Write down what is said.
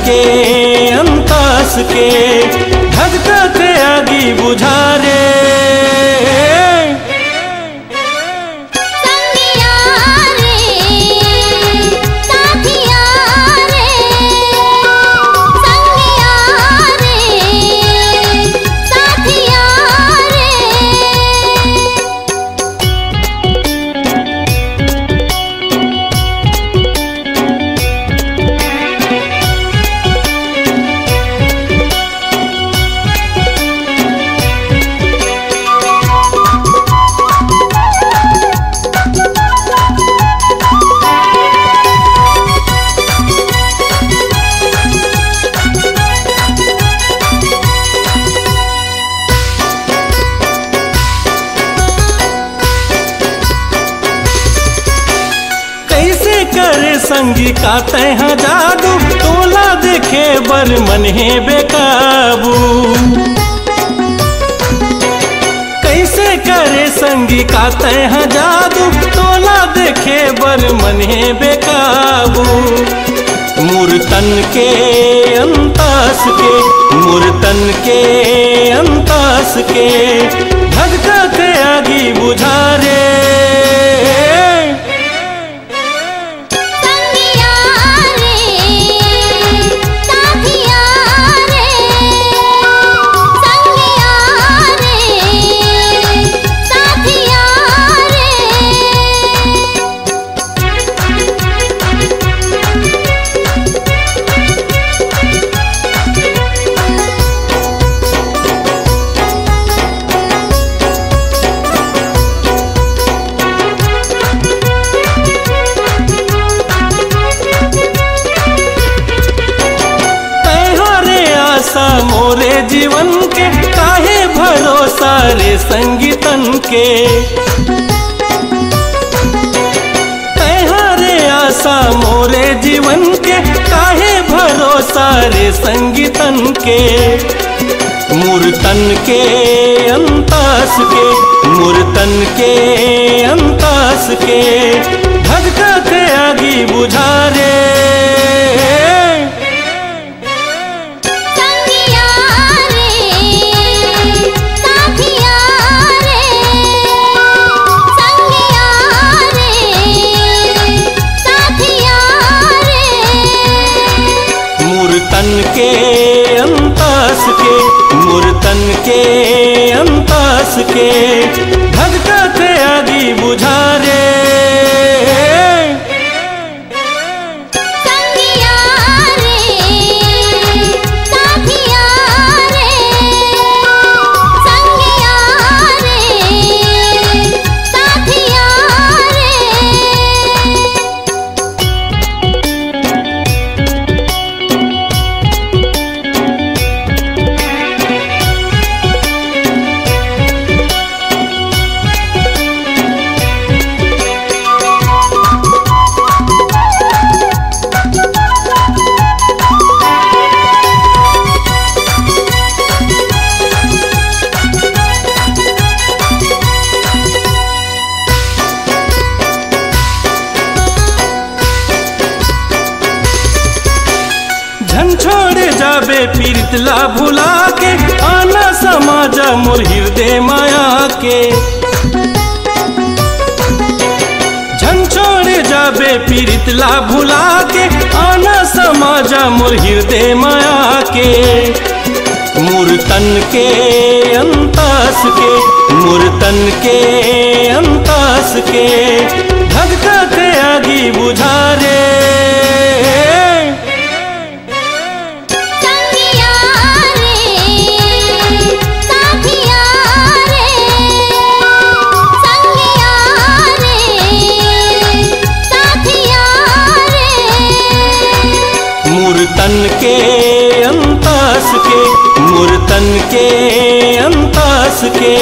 के अंतास के धधकते आगी बुझा रे। संगी का तह जादू तोला देखे बर मन है बेकाबू। कैसे करे संगी का तह जादू तोला देखे बर मन है बेकाबू। मूर्तन के अंतास के मूर्तन के अंतास के धधकते आगी बुझा रे। मोरे जीवन के काहे भरोसा रे संगीतन के। रे आशा मोरे जीवन के काहे भरोसा रे संगीतन के। मूर्तन के अंतास के मूर्तन के अंतास के धधकते आगी बुझा रे। मूर्तन के अंतास के मूर्तन के अंतास के धधकते आगी बुझा रे। झन छोड़े जाबे पीरितला भुला के आना समाजा मोर हृदय माया के। झन छोड़े जाबे पीरितला भुला के आना समाजा मोर हृदय माया के। मूर्तन के अंतास के मूर्तन के अंतास के धधकते आगी बुझा रे। मूर्तन के अंतास के मूर्तन के अंतास के